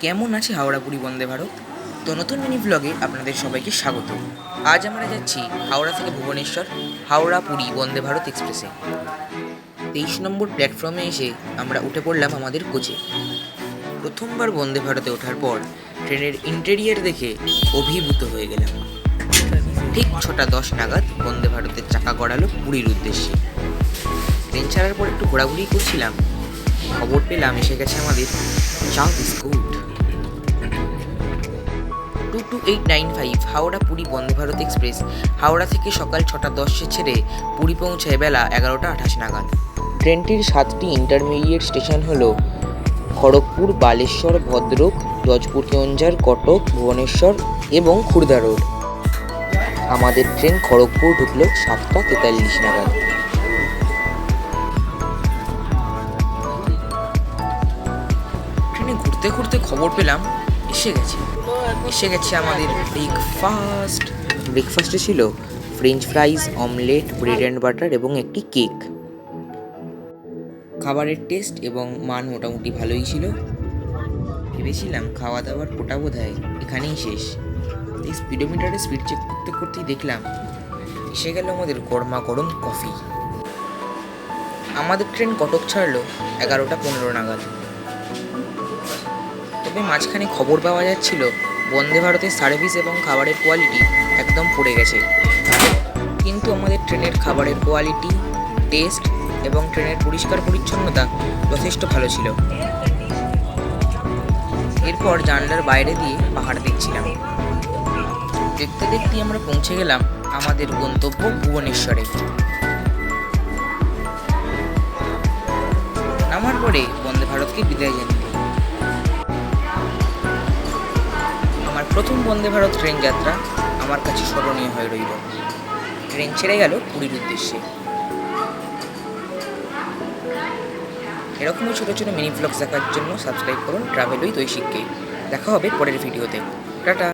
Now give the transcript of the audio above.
কেমন আছে হাওড়া পুরী বন্দে ভারত? তো নতুন মিনি ব্লগে আপনাদের সবাইকে স্বাগত। আজ আমরা যাচ্ছি হাওড়া থেকে ভুবনেশ্বর হাওড়া পুরী বন্দে ভারত এক্সপ্রেসে। 23 নম্বর প্ল্যাটফর্মে এসে আমরা উঠে পড়লাম আমাদের কোচে। প্রথমবার বন্দে ভারতে ওঠার পর ট্রেনের ইন্টেরিয়ার দেখে অভিভূত হয়ে গেলাম। ঠিক 6:10 নাগাদ বন্দে ভারতের চাকা গড়ালো পুরীর উদ্দেশ্যে। ট্রেন ছাড়ার পর একটু ঘোরাঘুরি করছিলাম, খবর পেলাম এসে গেছে আমাদের চা বিস্কুট। 22895 হাওড়া পুরী বন্দে ভারত এক্সপ্রেস হাওড়া থেকে সকাল 6:10 ছেড়ে পুরী পৌঁছায় বেলা 11:28 নাগাদ। ট্রেনটির 7টি ইন্টারমিডিয়েট স্টেশন হল খড়গপুর, বালেশ্বর, ভদ্রক, যজপুর, কেওনঝাড়, কটক, ভুবনেশ্বর এবং খুর্দা রোড। আমাদের ট্রেন খড়গপুর ঢুকলো 7:43 নাগাদ। ট্রেনে ঘুরতে ঘুরতে খবর পেলাম এসে গেছে আমাদের ব্রেকফাস্টে ছিল French ফ্রাইজ, omelette, bread and butter এবং একটি কেক। খাবারের টেস্ট এবং মান মোটামুটি ভালোই ছিল। ভেবেছিলাম খাওয়া দাওয়ার কোটা বোধহয় এখানেই শেষ। এই স্পিডোমিটারে স্পিড চেক করতে করতেই দেখলাম এসে গেল আমাদের গরমা গরম কফি। আমাদের ট্রেন কটক ছাড়লো 11:15 নাগাদ। তবে মাঝখানে খবর পাওয়া যাচ্ছিল বন্দে ভারতের সার্ভিস এবং খাবারের কোয়ালিটি একদম পড়ে গেছে। কিন্তু আমাদের ট্রেনের খাবারের কোয়ালিটি, টেস্ট এবং ট্রেনের পরিষ্কার পরিচ্ছন্নতা যথেষ্ট ভালো ছিল। এরপর জানলার বাইরে দিয়ে পাহাড় দেখছিলাম। দেখতে দেখতেই আমরা পৌঁছে গেলাম আমাদের গন্তব্য ভুবনেশ্বরে। নামার পরে বন্দে ভারতকে বিদায় জানাই। আমার প্রথম বন্দে ভারত ট্রেন যাত্রা আমার কাছে স্মরণীয় হয়ে রইল। ট্রেন ছেড়ে গেল পুরীর উদ্দেশ্যে। এরকমই ছোটো ছোটো মিনি ব্লগস দেখার জন্য সাবস্ক্রাইব করুন ট্রাভেল উইথ ঐশিককে। দেখা হবে পরের ভিডিওতে। টাটা।